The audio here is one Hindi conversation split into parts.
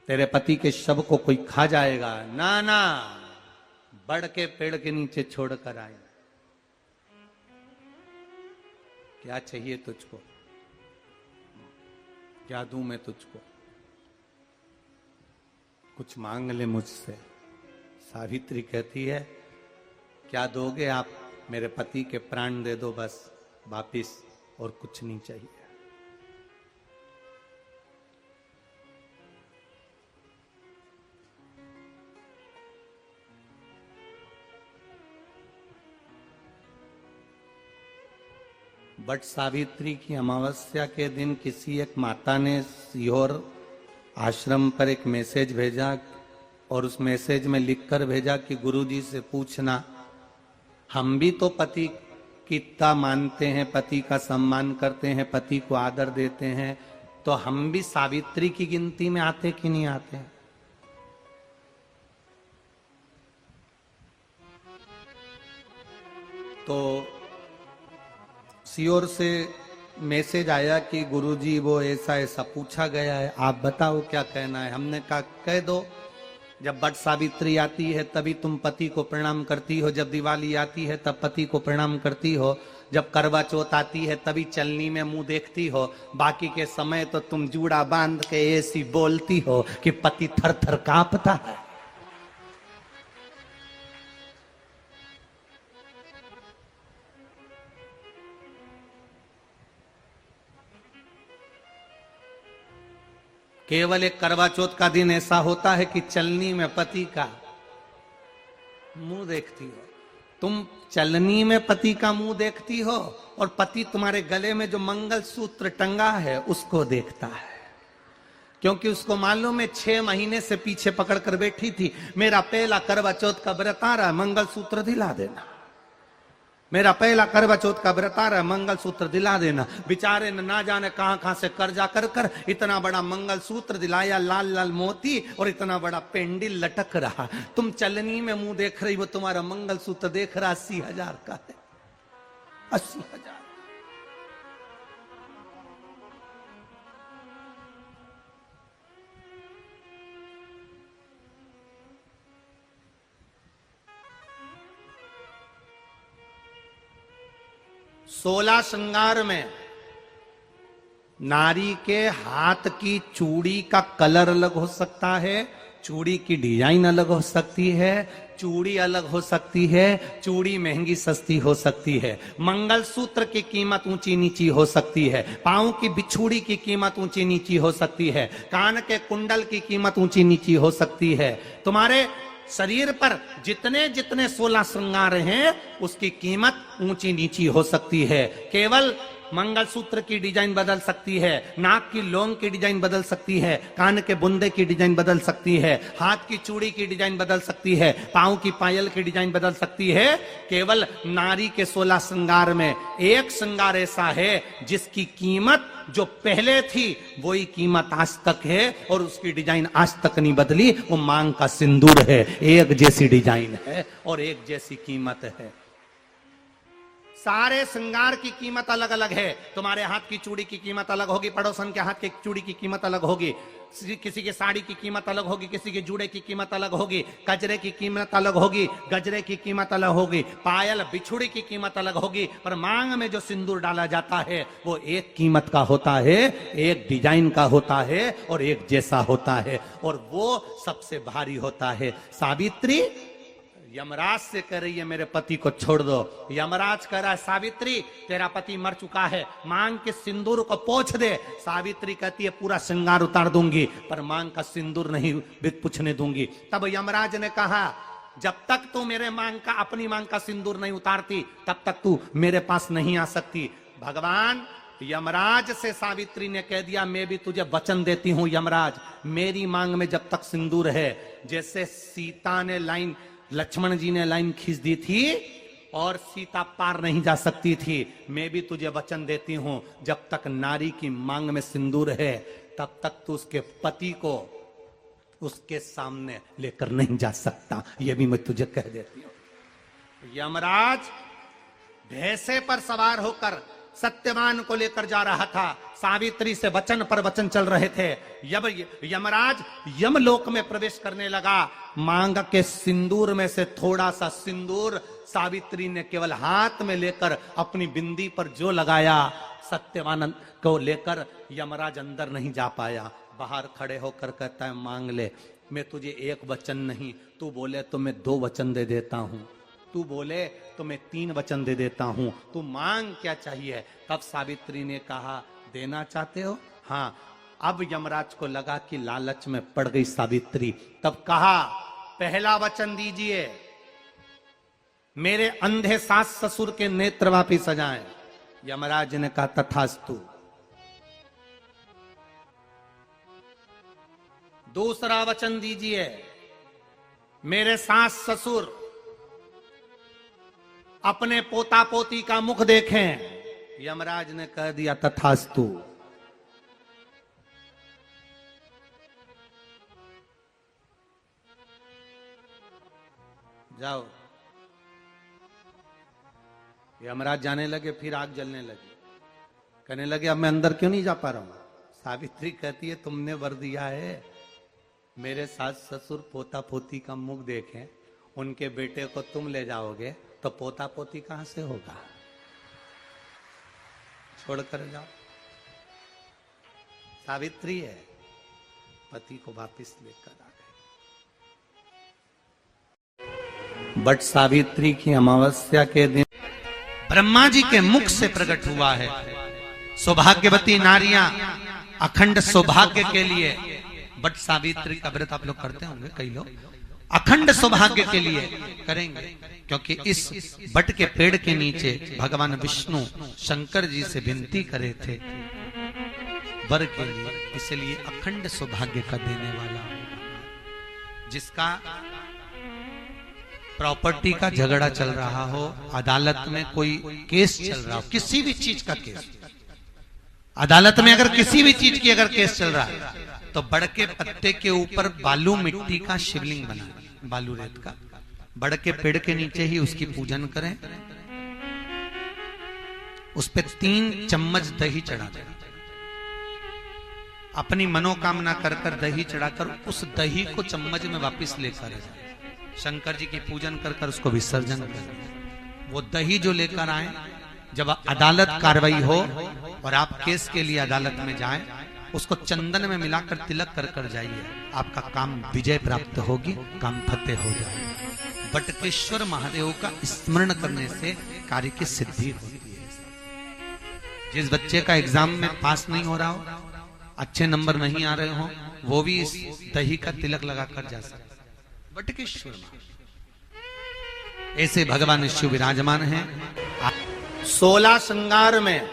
तेरे पति के शव को कोई खा जाएगा। ना ना, बढ़ के पेड़ के नीचे छोड़कर आए। क्या चाहिए तुझको? क्या दूं मैं तुझको? कुछ मांग ले मुझसे। सावित्री कहती है, क्या दोगे आप? मेरे पति के प्राण दे दो बस वापिस, और कुछ नहीं चाहिए। बट सावित्री की अमावस्या के दिन किसी एक माता ने सीहोर आश्रम पर एक मैसेज भेजा, और उस मैसेज में लिखकर भेजा कि गुरुजी से पूछना, हम भी तो पति की इतना मानते हैं, पति का सम्मान करते हैं, पति को आदर देते हैं, तो हम भी सावित्री की गिनती में आते कि नहीं आते? तो सीओर से मैसेज आया कि गुरुजी वो ऐसा ऐसा पूछा गया है, आप बताओ क्या कहना है। हमने कहा कह दो, जब बट सावित्री आती है तभी तुम पति को प्रणाम करती हो, जब दिवाली आती है तब पति को प्रणाम करती हो, जब करवा चौथ आती है तभी चलनी में मुंह देखती हो, बाकी के समय तो तुम जूड़ा बांध के ऐसी बोलती हो कि पति थर थर कांपता है। केवल एक करवा चौथ का दिन ऐसा होता है कि चलनी में पति का मुंह देखती हो। तुम चलनी में पति का मुंह देखती हो, और पति तुम्हारे गले में जो मंगल सूत्र टंगा है उसको देखता है, क्योंकि उसको मालूम है 6 महीने से पीछे पकड़ कर बैठी थी, मेरा पहला करवा चौथ का व्रत आ रहा है, मंगल सूत्र दिला देना। मेरा पहला करवा चौथ का व्रत आ रहा है, मंगल सूत्र दिला देना। बेचारे ने ना जाने कहां कहां से कर्जा कर कर इतना बड़ा मंगल सूत्र दिलाया, लाल लाल मोती और इतना बड़ा पेंडिल लटक रहा। तुम चलनी में मुंह देख रही हो, तुम्हारा मंगल सूत्र देख रहा 80,000 का है। 80,000। सोलह श्रृंगार में नारी के हाथ की चूड़ी का कलर अलग हो सकता है, चूड़ी की डिजाइन अलग हो सकती है, चूड़ी अलग हो सकती है, चूड़ी महंगी सस्ती हो सकती है, मंगलसूत्र की कीमत ऊंची नीची हो सकती है, पांव की बिछुड़ी की कीमत ऊंची नीची हो सकती है, कान के कुंडल की कीमत ऊंची नीची हो सकती है। तुम्हारे शरीर पर जितने जितने 16 श्रृंगार हैं उसकी कीमत ऊंची नीची हो सकती है। केवल मंगलसूत्र की डिजाइन बदल सकती है, नाक की लौंग की डिजाइन बदल सकती है, कान के बुंदे की डिजाइन बदल सकती है, हाथ की चूड़ी की डिजाइन बदल सकती है, पांव की पायल की डिजाइन बदल सकती है। केवल नारी के 16 श्रृंगार में एक श्रृंगार ऐसा है जिसकी कीमत जो पहले थी वही कीमत आज तक है, और उसकी डिजाइन आज तक नहीं बदली। वो मांग का सिंदूर है, एक जैसी डिजाइन है और एक जैसी कीमत है। सारे श्रृंगार की कीमत अलग अलग है। तुम्हारे हाथ की चूड़ी की कीमत अलग होगी, पड़ोसन के हाथ की चूड़ी की कीमत अलग होगी, किसी की साड़ी की कीमत अलग होगी, किसी के जूड़े की कीमत अलग होगी, गजरे की कीमत अलग होगी, गजरे की कीमत अलग होगी, पायल बिछुड़ी की कीमत अलग होगी, पर मांग में जो सिंदूर डाला जाता है वो एक कीमत का होता है, एक डिजाइन का होता है और एक जैसा होता है, और वो सबसे भारी होता है। सावित्री यमराज से कह रही है मेरे पति को छोड़ दो। यमराज कह रहा है सावित्री तेरा पति मर चुका है, मांग के सिंदूर को पोंछ दे। सावित्री कहती है पूरा श्रृंगार उतार दूंगी पर मांग का सिंदूर नहीं पूछने दूंगी। तब यमराज ने कहा जब तक तू मेरे मांग का अपनी मांग का सिंदूर नहीं उतारती तब तक तू मेरे पास नहीं आ सकती। भगवान यमराज से सावित्री ने कह दिया मैं भी तुझे वचन देती हूं यमराज, मेरी मांग में जब तक सिंदूर है, जैसे सीता ने लाइन लक्ष्मण जी ने लाइन खींच दी थी और सीता पार नहीं जा सकती थी, मैं भी तुझे वचन देती हूं जब तक नारी की मांग में सिंदूर है तब तक तू उसके पति को उसके सामने लेकर नहीं जा सकता। यह भी मैं तुझे कह देती हूं। यमराज भैंसे पर सवार होकर सत्यवान को लेकर जा रहा था। सावित्री से वचन पर वचन चल रहे थे। यमराज यमलोक में प्रवेश करने लगा। मांग के सिंदूर में से थोड़ा सा सिंदूर सावित्री ने केवल हाथ में लेकर अपनी बिंदी पर जो लगाया, सत्यवान को लेकर यमराज अंदर नहीं जा पाया। बाहर खड़े होकर कहता है, मांग ले, मैं तुझे एक वचन नहीं, तू बोले तो मैं 2 वचन दे देता हूं, तू बोले तो मैं 3 वचन दे देता हूं, तू मांग क्या चाहिए। तब सावित्री ने कहा, देना चाहते हो? हाँ। अब यमराज को लगा कि लालच में पड़ गई सावित्री। तब कहा, पहला वचन दीजिए, मेरे अंधे सास ससुर के नेत्र वापिस आ जाएं। यमराज ने कहा, तथास्तु। दूसरा वचन दीजिए, मेरे सास ससुर अपने पोता पोती का मुख देखें। यमराज ने कह दिया, तथास्तु। जाओ। यमराज जाने लगे, फिर आग जलने लगी। कहने लगे, अब मैं अंदर क्यों नहीं जा पा रहा हूं। सावित्री कहती है, तुमने वर दिया है, मेरे सास ससुर पोता पोती का मुख देखें, उनके बेटे को तुम ले जाओगे तो पोता पोती कहां से होगा, छोड़कर जाओ। सावित्री है, पति को वापिस लेकर आ गई। बट सावित्री की अमावस्या के दिन ब्रह्मा जी के मुख से प्रकट हुआ है। सौभाग्यवती नारियां अखंड सौभाग्य के लिए, बट सावित्री का व्रत आप लोग करते होंगे, कई लोग अखंड सौभाग्य के लिए करेंगे, क्योंकि इस बट के पेड़ के नीचे भगवान विष्णु शंकर जी से विनती करे थे वर के लिए, इसलिए अखंड सौभाग्य का देने वाला। जिसका प्रॉपर्टी का झगड़ा चल रहा हो, अदालत में कोई केस चल रहा हो, किसी भी चीज का केस, अदालत में अगर किसी भी चीज की अगर केस चल रहा है, तो बड़ के पत्ते के ऊपर बालू मिट्टी का शिवलिंग बना, बालू रेत का, बड़ के पेड़ के नीचे ही उसकी पूजन करें, उस पे 3 चम्मच दही चढ़ा दें, अपनी मनोकामना कर कर दही चढ़ाकर उस दही को चम्मच में वापस लेकर शंकर जी की पूजन कर कर उसको विसर्जन करें। वो दही जो लेकर आए, जब अदालत कार्रवाई हो और आप केस के लिए अदालत में जाएं, उसको चंदन में मिलाकर तिलक कर कर जाइए, आपका काम विजय प्राप्त होगी, काम फतेह हो जाएगा। बटकेश्वर महादेव का स्मरण करने से कार्य की सिद्धि होती है। जिस बच्चे का एग्जाम में पास नहीं हो रहा हो, अच्छे नंबर नहीं आ रहे हो, वो भी इस दही का तिलक लगाकर जा सकता। बटकेश्वर ऐसे भगवान शिव विराजमान हैं। 16 श्रृंगार में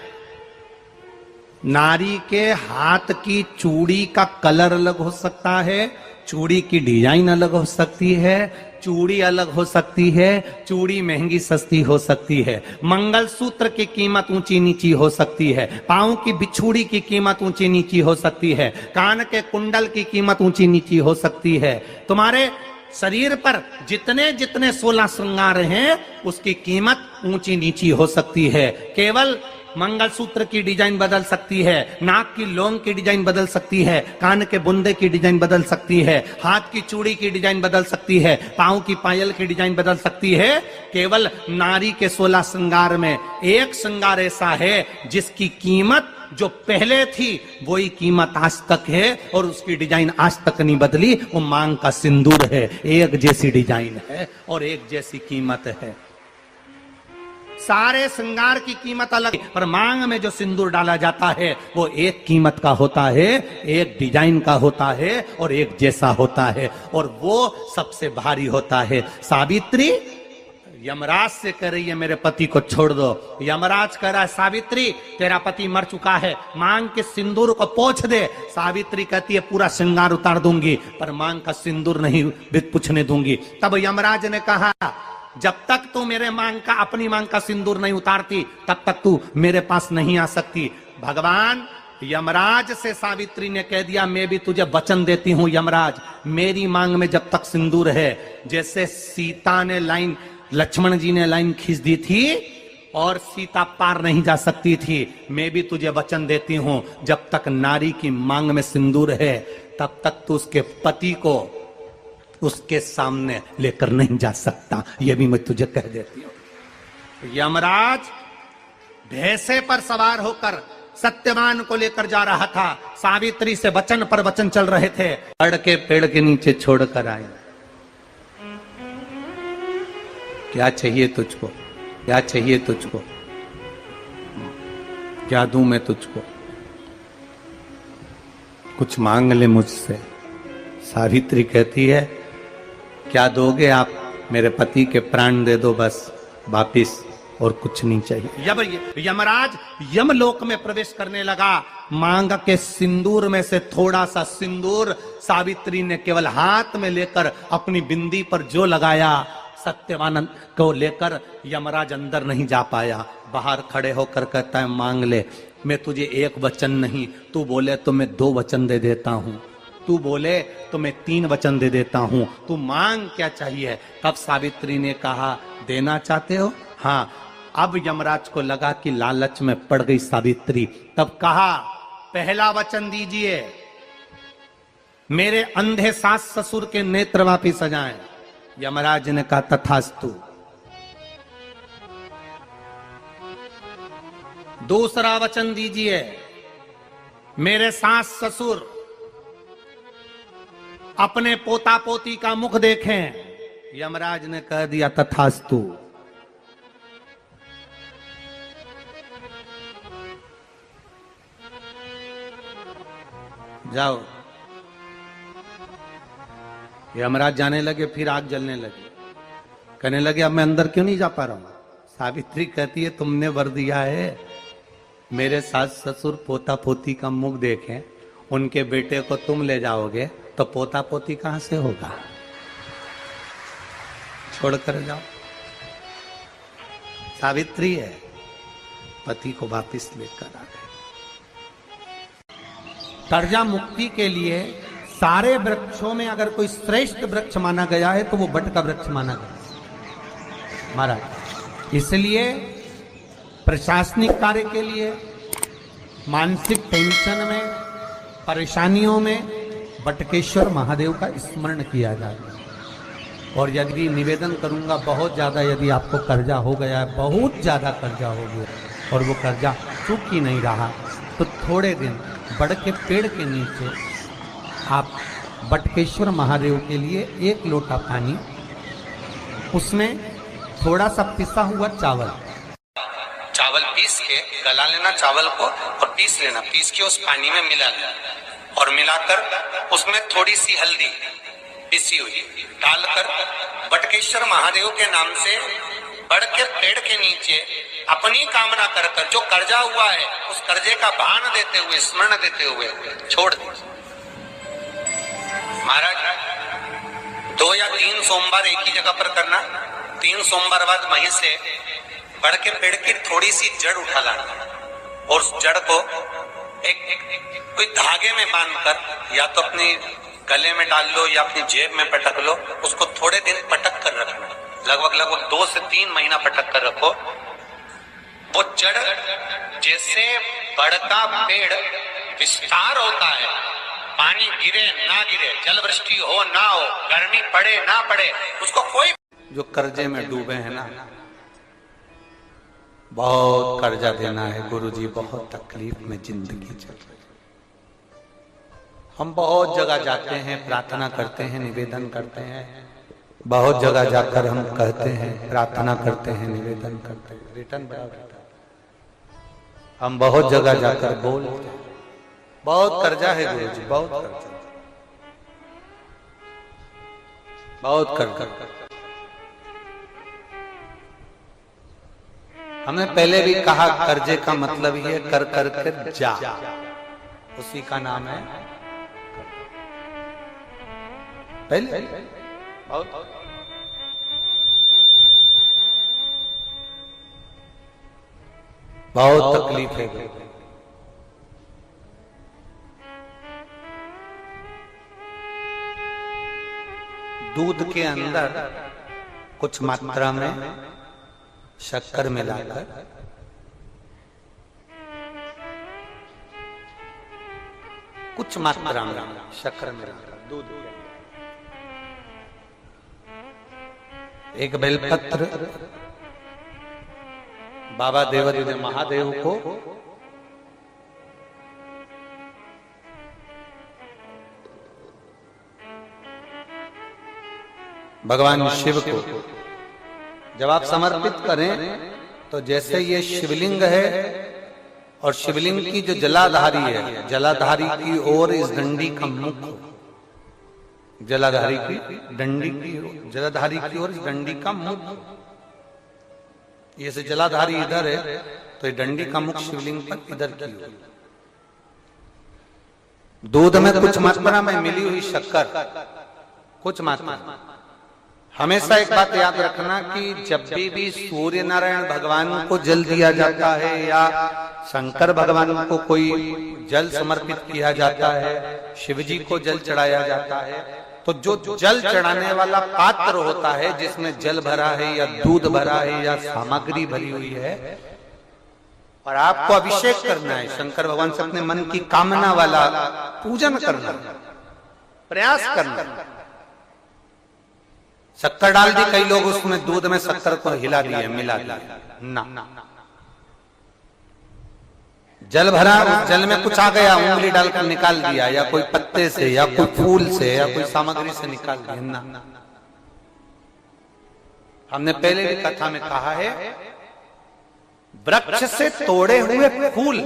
नारी के हाथ की चूड़ी का कलर अलग हो सकता है, चूड़ी की डिजाइन अलग हो सकती है, चूड़ी अलग हो सकती है, चूड़ी महंगी सस्ती हो सकती है, मंगलसूत्र की कीमत ऊंची नीची हो सकती है, पांव की बिछुड़ी की कीमत ऊंची नीची हो सकती है, कान के कुंडल की कीमत ऊंची नीची हो सकती है। तुम्हारे शरीर पर जितने जितने 16 श्रृंगार हैं, उसकी कीमत ऊंची नीची हो सकती है। केवल मंगलसूत्र की डिजाइन बदल सकती है, नाक की लौंग की डिजाइन बदल सकती है, कान के बुंदे की डिजाइन बदल सकती है, हाथ की चूड़ी की डिजाइन बदल सकती है, पांव की पायल की डिजाइन बदल सकती है। केवल नारी के 16 श्रृंगार में एक श्रृंगार ऐसा है जिसकी कीमत जो पहले थी वही कीमत आज तक है और उसकी डिजाइन आज तक नहीं बदली। वो मांग का सिंदूर है, एक जैसी डिजाइन है और एक जैसी कीमत है। सारे श्रृंगार की कीमत अलग, पर मांग में जो सिंदूर डाला जाता है वो एक कीमत का होता है, एक डिजाइन का होता है और एक जैसा होता है, और वो सबसे भारी होता है। सावित्री यमराज से कह रही है, मेरे पति को छोड़ दो। यमराज कह रहा है, सावित्री तेरा पति मर चुका है, मांग के सिंदूर को पोंछ दे। सावित्री कहती है, पूरा श्रृंगार उतार दूंगी पर मांग का सिंदूर नहीं पूछने दूंगी। तब यमराज ने कहा, जब तक तू मेरे मांग का, अपनी मांग का सिंदूर नहीं उतारती, तब तक तू मेरे पास नहीं आ सकती। भगवान यमराज से सावित्री ने कह दिया, मैं भी तुझे वचन देती हूं यमराज, मेरी मांग में जब तक सिंदूर है, जैसे सीता ने लाइन, लक्ष्मण जी ने लाइन खींच दी थी, और सीता पार नहीं जा सकती थी। मैं भी तुझे वचन देती हूं, जब तक नारी की मांग में सिंदूर है तब तक तू उसके पति को उसके सामने लेकर नहीं जा सकता। यह भी मैं तुझे कह देती हूं। यमराज भैंसे पर सवार होकर सत्यवान को लेकर जा रहा था। सावित्री से वचन पर वचन चल रहे थे। पेड़ के पेड़ के नीचे छोड़कर आए। क्या चाहिए तुझको, क्या चाहिए तुझको, क्या दूं मैं तुझको, कुछ मांग ले मुझसे। सावित्री कहती है क्या दोगे आप, मेरे पति के प्राण दे दो बस वापिस, और कुछ नहीं चाहिए। जब यमराज यमलोक में प्रवेश करने लगा, मांग के सिंदूर में से थोड़ा सा सिंदूर सावित्री ने केवल हाथ में लेकर अपनी बिंदी पर जो लगाया, सत्यवान को लेकर यमराज अंदर नहीं जा पाया। बाहर खड़े होकर कहता है मांग ले। मैं तुझे एक वचन नहीं, तू बोले तो मैं 2 वचन दे देता हूं, तू बोले तो मैं 3 वचन दे देता हूं, तू मांग क्या चाहिए। तब सावित्री ने कहा देना चाहते हो? हाँ। अब यमराज को लगा कि लालच में पड़ गई सावित्री। तब कहा पहला वचन दीजिए, मेरे अंधे सास ससुर के नेत्र वापिस आ जाएं। यमराज ने कहा तथास्तु। दूसरा वचन दीजिए, मेरे सास ससुर अपने पोता पोती का मुख देखें। यमराज ने कह दिया तथास्तु। जाओ। यमराज जाने लगे, फिर आग जलने लगी। कहने लगे अब मैं अंदर क्यों नहीं जा पा रहा हूं। सावित्री कहती है तुमने वर दिया है, मेरे सास ससुर पोता पोती का मुख देखें, उनके बेटे को तुम ले जाओगे तो पोता पोती कहां से होगा, छोड़कर जाओ। सावित्री है, पति को वापिस लेकर आ गए। कर्जा मुक्ति के लिए सारे वृक्षों में अगर कोई श्रेष्ठ वृक्ष माना गया है तो वो बट का वृक्ष माना गया महाराज। इसलिए प्रशासनिक कार्य के लिए, मानसिक टेंशन में, परेशानियों में बटकेश्वर महादेव का स्मरण किया जाता है। और यदि निवेदन करूंगा बहुत ज्यादा, यदि आपको कर्जा हो गया है, बहुत ज्यादा कर्जा हो गया और वो कर्जा चूक ही नहीं रहा, तो थोड़े दिन बड़ के पेड़ के नीचे आप बटकेश्वर महादेव के लिए 1 लोटा पानी, उसमें थोड़ा सा पिसा हुआ चावल पीस के गला लेना चावल को और पीस लेना, पीस के उस पानी में मिला लेना और मिलाकर उसमें थोड़ी सी हल्दी पिसी हुई डालकर बटकेश्वर महादेव के नाम से बड़ के पेड़ के नीचे अपनी कामना कर कर जो कर्जा हुआ है उस कर्जे का भान देते हुए, स्मरण देते हुए छोड़ दीजिए। महाराज 2 या 3 सोमवार एक ही जगह पर करना। 3 सोमवार बाद वहीं से बड़ के पेड़ की थोड़ी सी जड़ उठा लाना और उस जड़ को एक कोई धागे में बांधकर या तो अपनी गले में डाल लो या अपनी जेब में पटक लो, उसको थोड़े दिन पटक कर रखना, लगभग 2 से 3 महीना पटक कर रखो। वो जड़ जैसे बड़ का पेड़ विस्तार होता है, पानी गिरे ना गिरे, जल वृष्टि हो ना हो, गर्मी पड़े ना पड़े, उसको कोई जो कर्जे में डूबे हैं ना, बहुत कर्जा देना है गुरुजी, बहुत तकलीफ में जिंदगी चल रही। हम बहुत जगह जाते हैं, प्रार्थना करते हैं, निवेदन करते हैं, बहुत जगह जाकर हम कहते हैं, प्रार्थना करते हैं, निवेदन करते हैं, रिटर्न बराबर। हम बहुत जगह जाकर बोलते हैं, बहुत कर्जा है गुरुजी, बहुत कर्जा, बहुत कर्जा। हमने पहले भी कहा कर्जे का मतलब ये कर कर कर जा, उसी का नाम है पहले। बहुत तकलीफ है। दूध के अंदर कुछ मात्रा में शक्कर मिलाकर कुछ मात्रा में शक्कर मिलाकर दूध, एक बेलपत्र बाबा देवादिदेव महादेव को भगवान शिव को जब आप समर्पित करें तो जैसे ये शिवलिंग है और शिवलिंग की जो जलाधारी है, जलाधारी की ओर इस डंडी का मुख, जलाधारी की डंडी की, जलाधारी की ओर इस डंडी का मुख, ये से जलाधारी इधर है तो ये डंडी का मुख शिवलिंग पर इधर की ओर। दूध में कुछ मात्रा में मिली हुई शक्कर, कुछ मात्रा। हमेशा एक बात याद रखना कि जब भी सूर्य नारायण भगवान को जल दिया जाता है या शंकर भगवान को कोई जल समर्पित किया जाता है, शिव जी को जल चढ़ाया जाता है, तो जो जल चढ़ाने वाला पात्र होता है जिसमें जल भरा है या दूध भरा है या सामग्री भरी हुई है और आपको अभिषेक करना है, शंकर भगवान से अपने मन की कामना वाला पूजन करना, प्रयास करना। शक्कर डाल दी, कई लोग उसमें दूध में शक्कर को हिला दिए, मिला दिया ना, जल भरा, जल में कुछ आ गया, उंगली डालकर निकाल दिया या कोई पत्ते से या कोई फूल से या कोई सामग्री से निकाल दिया ना। हमने पहले भी कथा में कहा है, वृक्ष से तोड़े हुए फूल,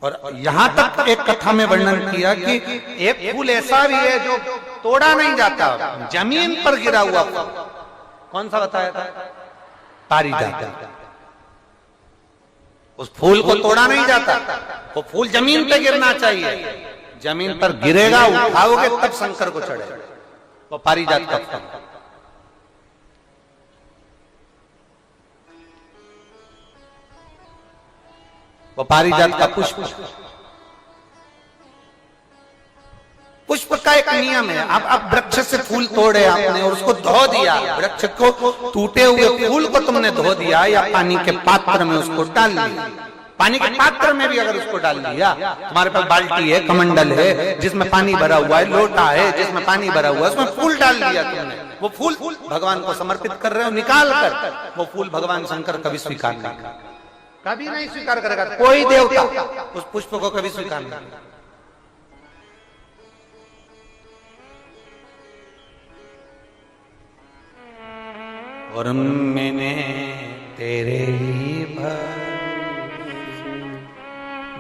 और यहां तक एक कथा में वर्णन किया कि एक फूल ऐसा भी है जो तोड़ा नहीं जाता, जमीन पर गिरा हुआ फूल। कौन सा बताया था? पारिजात। उस फूल को तोड़ा नहीं जाता, वो फूल जमीन पे गिरना चाहिए, जमीन पर गिरेगा, उठाओगे तब शंकर को चढ़ेगा, वो पारिजात का फूल। वो पारिजात का पुष्प, पुष्प का एक नियम है। अब वृक्ष से फूल तोड़े आपने और उसको धो दिया, वृक्ष को टूटे हुए फूल को तुमने धो दिया या पानी के पात्र में उसको डाल दिया, पानी के पात्र में भी अगर उसको डाल दिया, तुम्हारे पास बाल्टी है, कमंडल है जिसमें पानी भरा हुआ है, लोटा है जिसमें पानी भरा हुआ है, उसमें फूल डाल दिया तुमने, वो फूल भगवान को समर्पित कर रहे हो, निकाल कर वो फूल भगवान शंकर कभी स्वीकार नहीं करेगा, कभी नहीं स्वीकार करेगा, कोई देवता उस पुष्प को कभी स्वीकार नहीं करेगा। और मैंने तेरे ही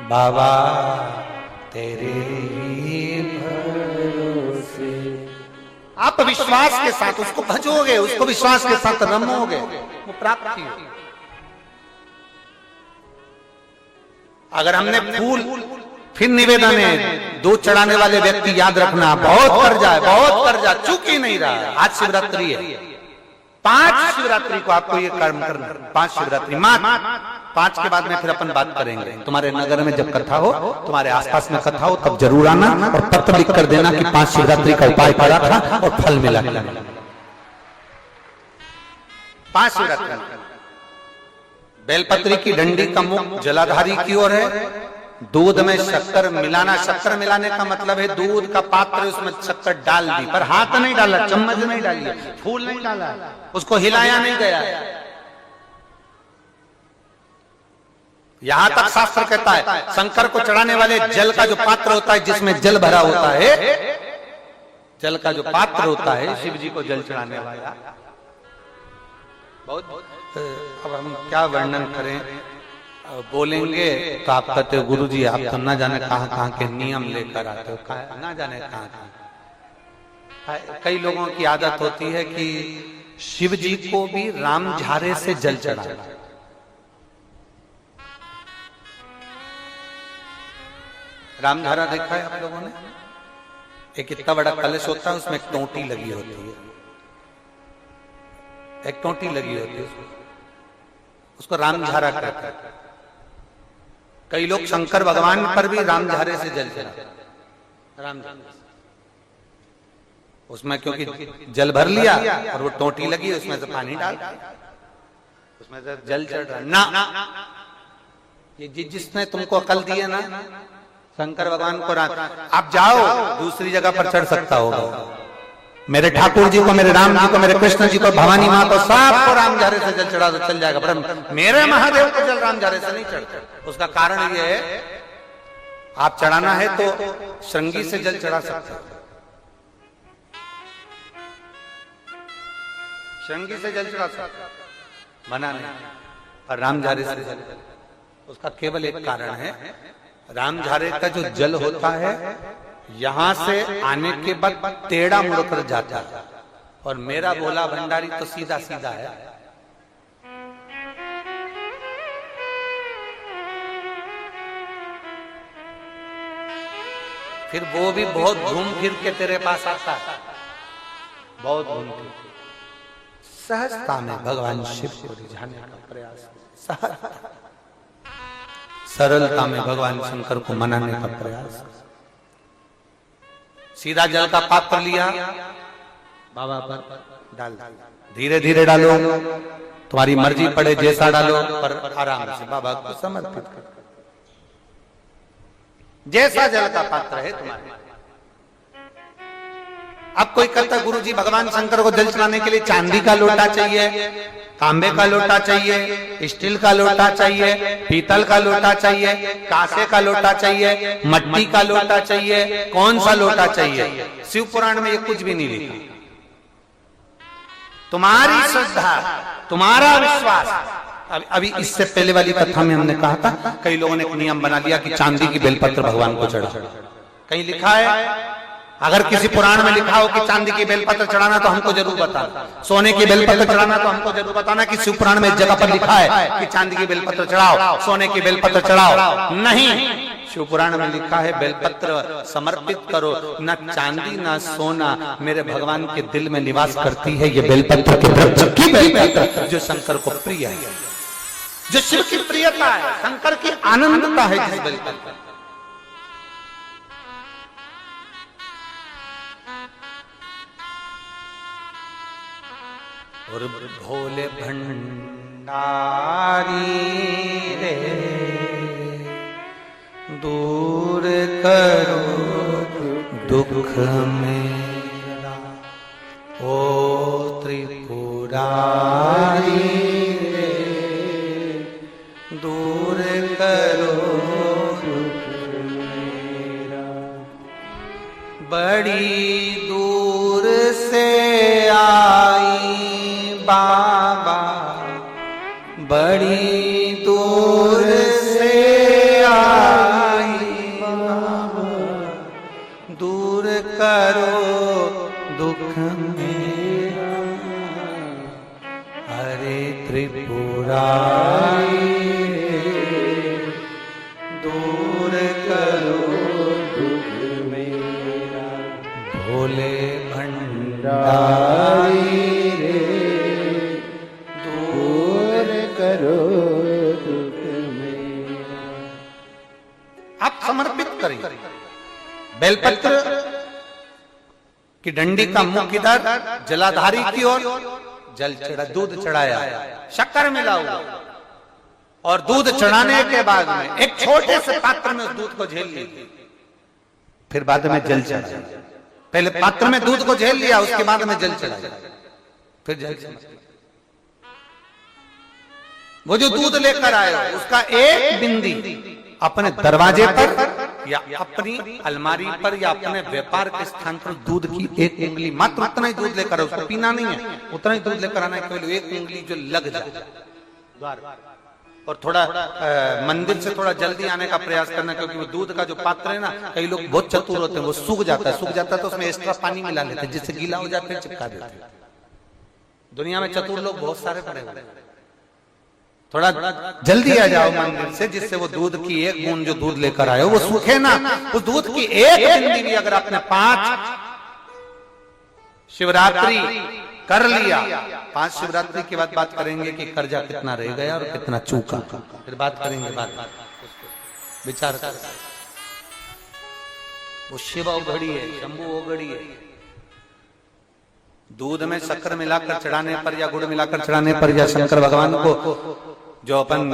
बाबा तेरे ही भरोसे, आप विश्वास के साथ उसको भजोगे, उसको विश्वास के साथ रमोगे, वो प्राप्ति होगी। अगर हमने फूल, फिर निवेदन है, दूध चढ़ाने वाले व्यक्ति याद रखना, बहुत कर्जा चूक ही नहीं रहा। आज शिवरात्रि है, 5 शिवरात्रि को आपको ये कर्म करना, 5 शिवरात्रि, 5 के बाद में फिर अपन बात करेंगे। तुम्हारे नगर में जब कथा हो, तुम्हारे आसपास में कथा हो, तब जरूर आना और पत्र लिख कर देना कि 5 शिवरात्रि का उपाय करा था और फल मिला। 5 शिवरात्रि, बेलपत्री की डंडी का मुख जलाधारी की ओर है, दूध में शक्कर मिलाना, शक्कर मिलाने का मतलब है दूध का पात्र, उसमें शक्कर डाल दी, पर हाथ नहीं डाला, चम्मच नहीं डाली, फूल नहीं डाला, उसको हिलाया नहीं गया। यहां तक शास्त्र कहता है शंकर को चढ़ाने वाले जल का जो पात्र होता है, जिसमें जल भरा होता है, जल का जो पात्र होता है, शिव जी को जल चढ़ाने वाला, बहुत अब हम क्या वर्णन करें, बोलेंगे तो आप कहते हो गुरु जी आप तो ना जाने कहां के नियम लेकर आते हो, ना जाने कहां। कई लोगों की आदत होती है कि शिव जी को भी राम झारे से जल चढ़ाना। राम झारा देखा है आप लोगों ने? एक इतना बड़ा कलश होता है, उसमें एक टोंटी लगी होती है, एक टोंटी लगी होती है, उसको रामझारा कहते हैं। कई लोग शंकर भगवान पर भी रामझारे से जल चढ़ाते, रामझारे उसमें, क्योंकि जल भर लिया और वो टोंटी लगी, उसमें से पानी डाल, उसमें से जल चढ़ रहा ना। ये जिसने तुमको अकल दी है ना, शंकर भगवान को आप जाओ दूसरी जगह पर चढ़ सकता होगा। मेरे ठाकुर जी को, मेरे राम जी को, मेरे कृष्ण जी को, भवानी माँ को, सबको रामझारे से जल चढ़ा तो चल जाएगा, पर मेरे महादेव को जल रामझारे से नहीं चढ़ता। उसका कारण ये है, आप चढ़ाना है तो श्रृंगी से जल चढ़ा सकते हो, श्रृंगी से जल चढ़ा सकते, मना नहीं। और रामझारे से जल, उसका केवल एक कारण है, रामझारे का जो जल होता है यहां से आने के बाद टेढ़ा मुड़कर जाता है, और मेरा भोला भंडारी तो सीधा सीधा है। फिर वो भी बहुत घूम फिर के तेरे पास आता है, बहुत घूम फिर। सहजता में भगवान शिव को रिझाने का प्रयास, सरलता में भगवान शंकर को मनाने का प्रयास। सीधा जल का पात्र लिया, बाबा पर डाल, धीरे धीरे डालो, तुम्हारी मर्जी पड़े जैसा डालो, पर आराम से बाबा को समर्पित करो। जैसा जल का पात्र है तुम्हारे। अब कोई कहता गुरुजी भगवान शंकर को जल चढ़ाने के लिए चांदी का लोटा चाहिए, तांबे का लोटा चाहिए, स्टील का लोटा चाहिए, पीतल का लोटा चाहिए, कांसे का लोटा चाहिए, मट्टी का लोटा चाहिए, कौन सा लोटा चाहिए? शिव पुराण में ये कुछ भी नहीं लिखा। तुम्हारी श्रद्धा, तुम्हारा विश्वास। अभी इससे पहले वाली कथा में हमने कहा था, कई लोगों ने एक नियम बना लिया कि चांदी की बेलपत्र भगवान को चढ़ा। कहीं लिखा है? अगर किसी पुराण में लिखा हो कि चांदी की बेलपत्र चढ़ाना तो हमको जरूर बताना, सोने की बेलपत्र चढ़ाना तो हमको जरूर बताना कि शिव पुराण में एक जगह पर लिखा है कि चांदी की बेलपत्र चढ़ाओ, सोने की बेलपत्र चढ़ाओ। नहीं, शिव पुराण में लिखा है बेलपत्र समर्पित करो, न चांदी न सोना, मेरे भगवान के दिल में निवास करती है ये बेलपत्र के वृक्ष की बेलपत्र, जो शंकर को प्रिय है, जो शिव की प्रियता है, शंकर की आनंदता है जिस बेलपत्र। और भोले भंडारी रे दूर करो दुख मेरा, ओ त्रिपुरारी रे दूर करो दुख मेरा। बड़ी दूर से आई बाबा, बड़ी दूर से आई बाबा, दूर करो दुख मेरा। हरे त्रिपुरारी दूर करो दुख मेरा। भोले भंडारी आप समर्पित करें। बेलपत्र की डंडी का मुख इधर, जलाधारी की ओर, जल चढ़ा, दूध चढ़ाया, शक्कर मिला हुआ, और दूध चढ़ाने के बाद में एक छोटे से पात्र में उस दूध को झेल लिया, फिर बाद में जल चढ़ाया। पहले पात्र में दूध को झेल लिया, उसके बाद में जल चढ़ाया, फिर जल चढ़ाया। वो जो दूध लेकर आए उसका एक बिंदी अपने दरवाजे पर या अपनी अलमारी पर या अपने व्यापार के स्थान पर दूध की एक उंगली, मात्र उतना ही दूध लेकर, उसको पीना नहीं है, उतना ही दूध लेकर आना है, केवल एक उंगली जो लग जाए द्वार, और थोड़ा मंदिर से थोड़ा जल्दी आने का प्रयास करना, क्योंकि वो दूध का जो पात्र है ना, कई लोग बहुत चतुर होते हैं, वो सूख जाता है तो उसमें एक्स्ट्रा पानी मिला लेते हैं, जिससे गीला हो जाए फिर चिपका देते हैं। दुनिया में चतुर लोग बहुत सारे पड़े हुए हैं। थोड़ा जल्दी आ जाओ मंदिर से, जिससे वो दूध की एक बूंद जो दूध लेकर आए वो सूखे ना। उस दूध की एक बूंद भी अगर आपने 5 शिवरात्रि कर लिया, 5 शिवरात्रि के बाद बात करेंगे कि कर्जा कितना रह गया और कितना चूका, फिर बात करेंगे, बात विचार कर। वो शिव औघड़ी है, शंभु औघड़ी है, दूध में शक्कर मिलाकर चढ़ाने पर या गुड़ मिलाकर चढ़ाने पर या शंकर भगवान को जो अपन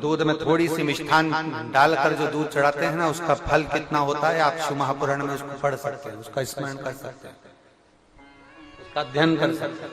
दूध में थोड़ी सी मिष्ठान डालकर जो दूध चढ़ाते हैं ना, उसका फल कितना होता है आप शिव महापुराण में उसको पढ़ सकते हैं, उसका स्मरण कर सकते हैं, उसका अध्ययन कर सकते हैं।